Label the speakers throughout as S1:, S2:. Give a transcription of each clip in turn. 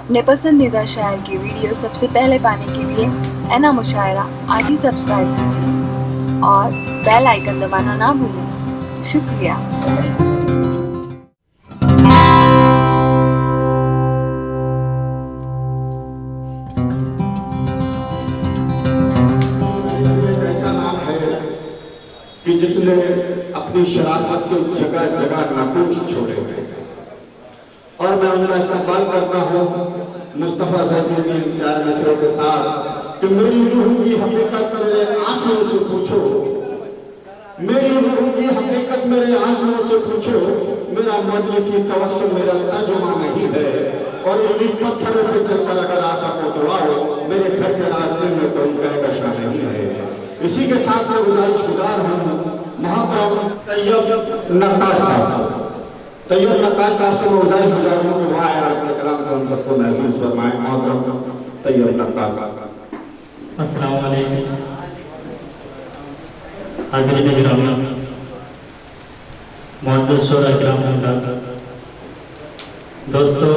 S1: अपने पसंदीदा शायर की वीडियो सबसे पहले पाने के लिए एना मुशायरा आज ही सब्सक्राइब कीजिए और बेल आइकन दबाना ना भूलें। शुक्रिया।
S2: कि जिसने अपनी शराफत को जगह जगह नाकूश छोड़े और मैं उनका इस्तेमाल करता हूँ मुस्तफा ज़ैदी के इन 4 मिसरों के साथ कि मेरी रूह की हकीकत मेरे आंसुओं से पूछो, मेरी रूह की हकीकत मेरे आंसुओं से पूछो, मेरा मजलिसी तवस्सुल मेरा तर्जुमा नहीं है और इन्हीं पत्थरों पे चलकर अगर आ सको तो आओ, मेरे घर के रास्ते में कोई कहकशा नहीं है। इसी के साथ मैं गुजारिशगुजार हूँ महाप्रभु तैयब नक्काश साहब से मैं गुजारिशगुजार हूँ कि वहाँ यार अपने कलाम से हम सबको महसूस फरमाएं। महाप्रभु तैयब नक्काश साहब।
S3: अस्सलाम वालेकुम हाज़रीन गिरामी, मुअज़्ज़ज़ शोरा किराम, दोस्तों,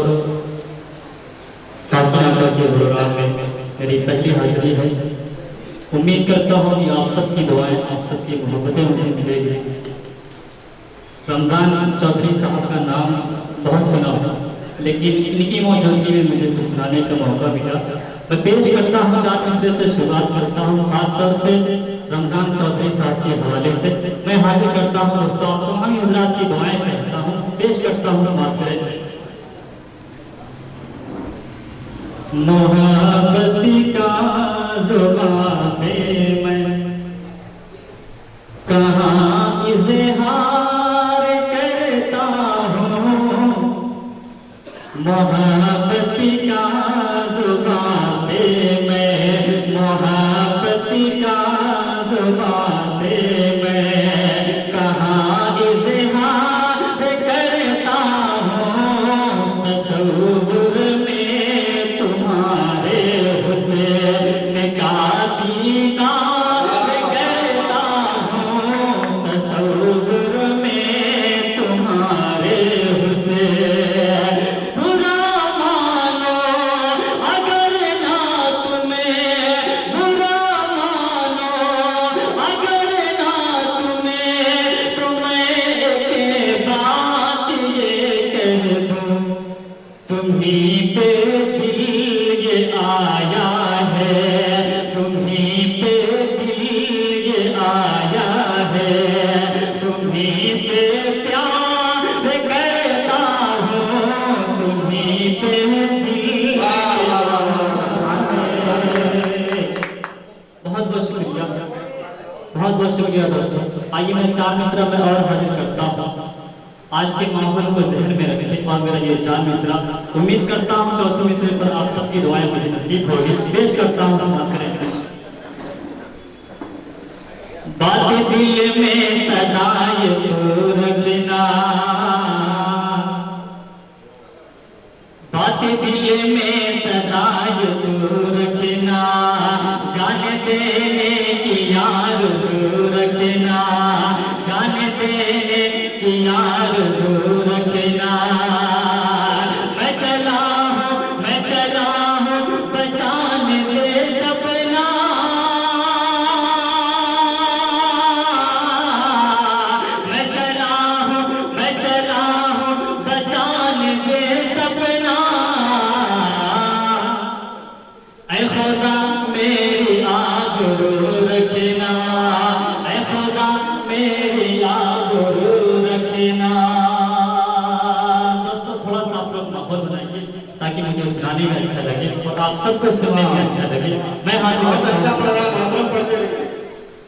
S3: साफ़िया अल्लाह के प्रोग्राम में मेरी पहली हाज़िरी है। उम्मीद करता हूँ कि आप सबकी दुआएं, आप सबकी मोहब्बतें मुझे मिलेगी। रमज़ान चौधरी साहब का नाम बहुत सुना था, लेकिन इनकी मौजूदगी में मुझे कुछ सुनाने का मौका मिला। मैं पेश करता हूँ 4 मिसरे से शुरुआत करता हूँ, खासतौर से रमज़ान चौधरी साहब के हवाले से मैं हाजिर करता हूँ दोस्तों, आपको हम हज़रात की दुआएं चाहता हूँ, पेश करता हूँ। समाप्त करें। मोहब्बत का ज़ुबान से मैं कहाँ इज़हार करता हूँ, मोहब्बत का ज़ुबान से मैं, मोहब्बत का ज़ुबान से मैं कहाँ इज़हार करता हूँ। तसव्वुर में तुम्हारे हुस्न का दीदार करता हूँ, तसव्वुर में तुम्हारे हुस्न। बुरा मानो अगर ना तुम्हें, बुरा मानो अगर ना तुम्हें, तो मैं एक बात ये कह दूँ, तुम्हीं पे दिल ये आया है, तुम्हीं पे दिल ये आया है, तुम्हीं से प्यार करता हूँ, तुम्हीं पे दिल बहुत बहुत शुक्रिया, बहुत बहुत शुक्रिया दोस्तों। आइए मैं 4 मिसरा में और हाजिर करता हूँ। आज के माहौल को जहन में रखें और मेरा ये 4 मिसरा उम्मीद करता हूँ 4वें मिसरे पर आप सबकी दुआएं मुझे नसीब होगी। पेश करता हूँ, समाप्त करें। बात दिल में सदाए तो रखना, बात दिल में सदाए तो रखना, जान देने की आरज़ू रखना, जान देने की आरज़ू रखना। मैं चला हूँ पहचान दे सपना, मैं चला हूँ पहचान दे सपना। ऐ खुदा मेरी आबरू रखना, ऐ खुदा मेरी आबरू रखना। दोस्तों, थोड़ा सा आप लोग माहौल बनाइए ताकि मुझे सुनाने में अच्छा लगे और आप सबको सुनने में अच्छा लगे। मैं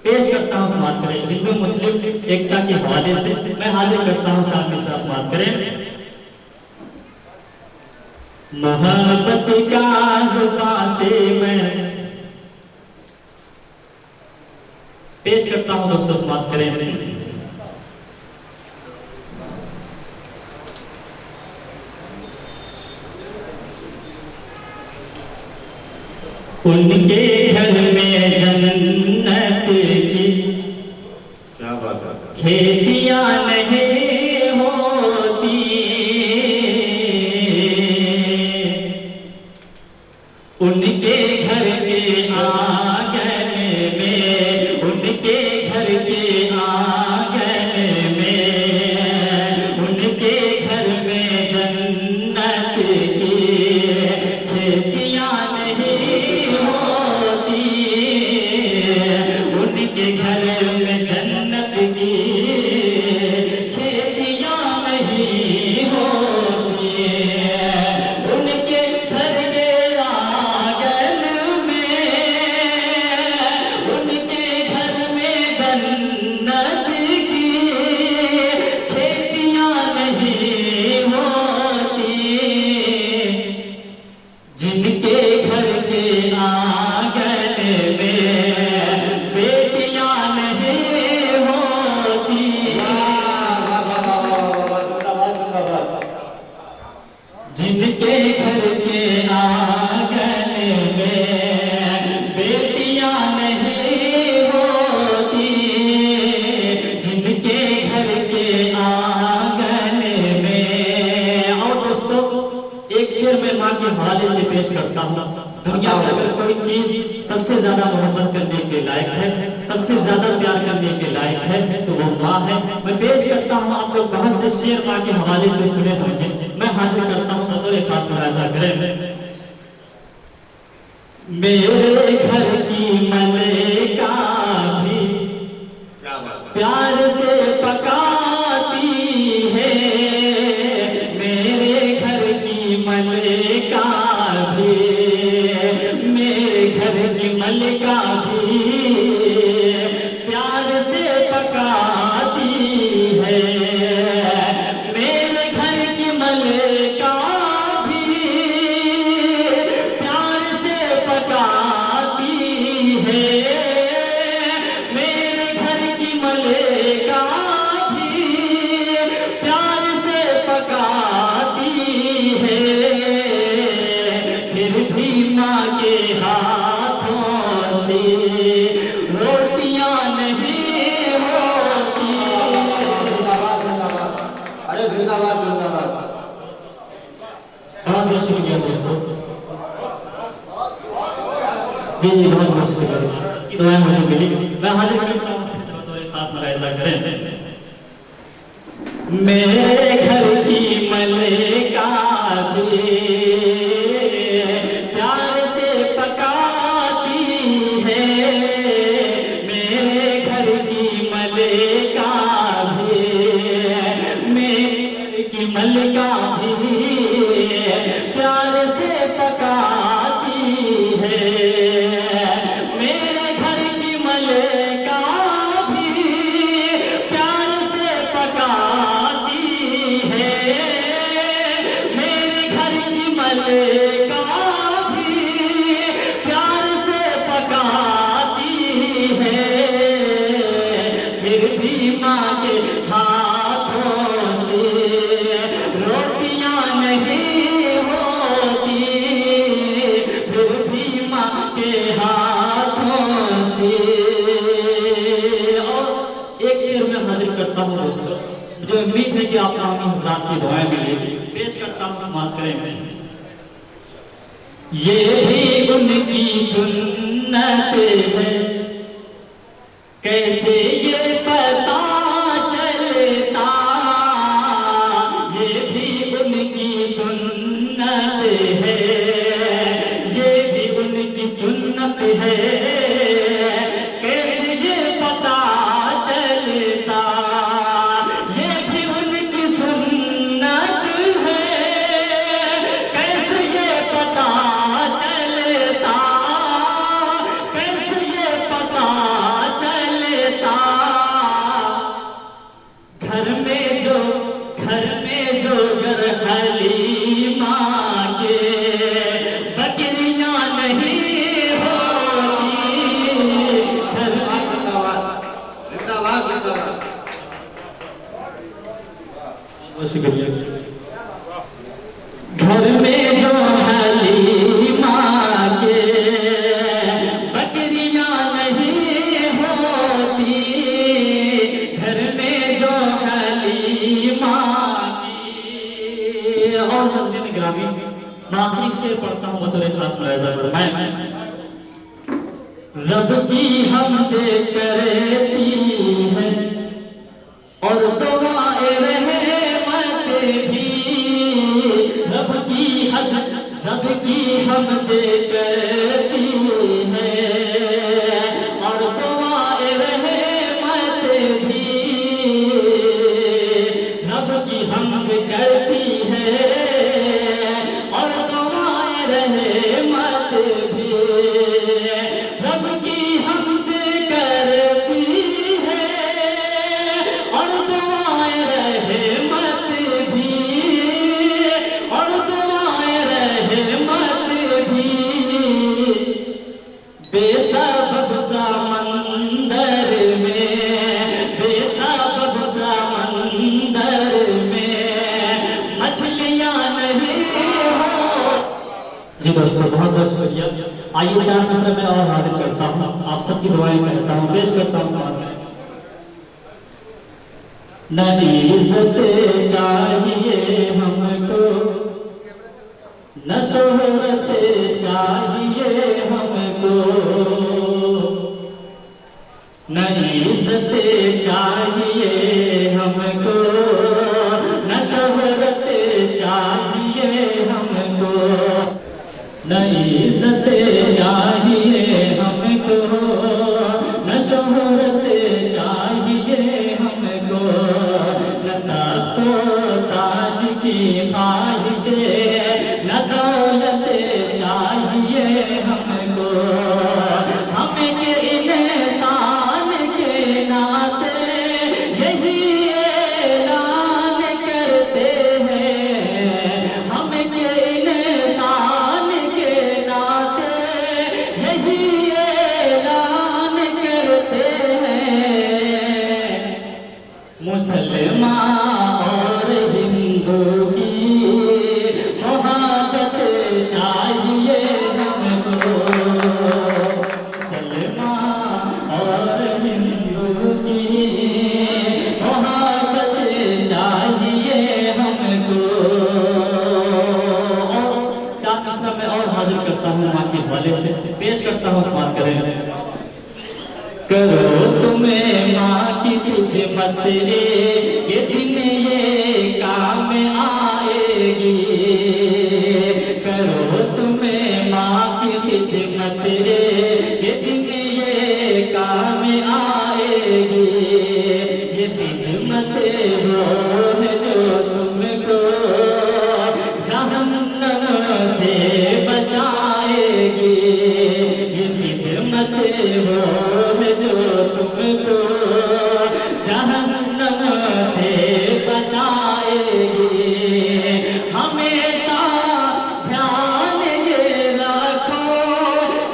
S3: पेश करता हूँ, समाप्त करें। हिंदू मुस्लिम एकता के हवाले से मैं हाजिर करता हूँ 4 मिसरा, समाप्त करें। मोहब्बत का ज़ुबान से मैं पेश करता हूँ दोस्तों, समाप्त करें। उनके घर में जन्नत की
S2: क्या बात है,
S3: खेतियाँ नहीं होती, उनके घर के आंगन में, उनके घर के आंगन में, उनके घर में जन्नत की खेतियां नहीं होती, उनके घर में जन्नत की खेतियां नहीं होती, उनके घर के आंगन में, उनके घर में जन्नत की खेतियां नहीं होती, जिनके घर के आंगन में बेटियां नहीं होती। जिनके घर के आंगन में बेटियां नहीं होती, जिनके घर के आंगन में। और दोस्तों, एक शेर मैं माँ के हवाले से पेश करता हूँ। दुनिया में अगर कोई चीज सबसे ज्यादा मोहब्बत करने के लायक है, सबसे ज्यादा प्यार करने के लायक है, तो वो माँ है। मैं पेश करता हूँ, आप लोग बहुत से शेर माँ के हवाले से सुने होंगे। मैं हाजिर करता हूँ, बतौर खास मुलाजा करें। मेरे घर की मलेका भी प्यार से पकाती है, मेरे घर की मलेका भी, मेरे घर की मलिका भी प्यार से पकाती है, मेरे घर की मलिका भी प्यार से पकाती है, मेरे घर की मलिका भी प्यार से पकाती है, फिर भी माँ के हाथों से रोटियां नहीं होती।
S2: अरे जिंदाबाद जिंदाबाद।
S3: बहुत बहुत शुक्रिया दोस्तों, ये बहुत बहुत शुक्रिया, ये दुआएं मुझे मिली। मैं हाजिर करता हूँ, फिर से बतौर खास मुलाहिजा करें। मेरे घर की मलेका भी प्यार से पकाती है, मेरे घर की मलेका भी, मेरे घर की मलिका भी प्यार से पकाती है, मेरे घर की मलिका भी प्यार से पकाती है, मेरे घर की मलिका भी प्यार से पकाती है, फिर भी माँ के हाथों से रोटियां नहीं होती, फिर भी माँ के हाथों से। और एक शेर में हाजिर करता हूँ दोस्तों, जो उम्मीद है कि आप हज़रात की दुआएं मिलेगी। पेश करता हूँ, समाप्त करेंगे। ये भी उनकी सुन्नत है, कैसे ये पता चलता, ये भी उनकी सुन्नत है, ये भी उनकी सुन्नत है, कैसे ये पता चलता, ये भी उनकी सुन्नत है, कैसे ये पता चलता, कैसे ये शेर पढ़ता हूँ बतौर खास मुलाहिजा मैं रब की हमदे करती है और दुआए रहमत भी रब की हमदे करती है और दुआए रहमत भी रब की हमद करती है और दुआए रहमत भी रब की हमद करती है और दुआए रहमत भी और दुआए रहमत भी बेसबब समंदर में बेसबब समंदर में मछलियां नहीं हो। जी दोस्तों बहुत बहुत शुक्रिया। आइए चार मिसरा में और हाजिर करता हूँ, आप सबकी दुआएं करता हूँ, पेश करता हूँ समाज में। न इज्जत चाहिए हमको न शोहरत चाहिए हमको न इज्जत चाहिए हमको न शोहरत चाहिए हमको न इज्जत चाहिए हमको न शोहरत चाहिए हमको न तख्तो ताज की ख्वाहिशें न दौलत चाहिए हमको हमें के इंसान के नाते यही ऐलान करते हैं हमें के इंसान के नाते यही ऐलान करते हैं मुसलमान और हिंदू की मोहब्बत चाहिए हमको मुसलमान और हिंदू की मोहब्बत चाहिए हमको। और चार मिसरा में और हाजिर करता हूँ माँ के हवाले से पेश करता हूँ समाज करें। करो तुम्हें माँ की खिदमत ये दिन ये काम आएगी करो तुम्हें माँ की खिदमत ये दिन ये काम आएगी ये खिदमत वो है जो तुमको जहन्नम से बचाएगी ये खिदमत वो है जो तुमको जहन्नम से बचाएगी हमेशा ध्यान ये रखो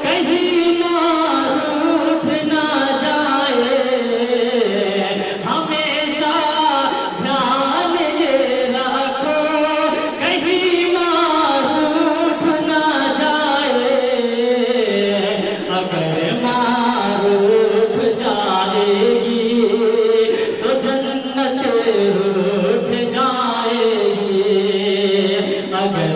S3: कहीं मारूफ ना जाए हमेशा ध्यान ये रखो कहीं मारूफ ना जाए अगर मारूफ जाएगी तो जन्नत रूठ जाएगी अगर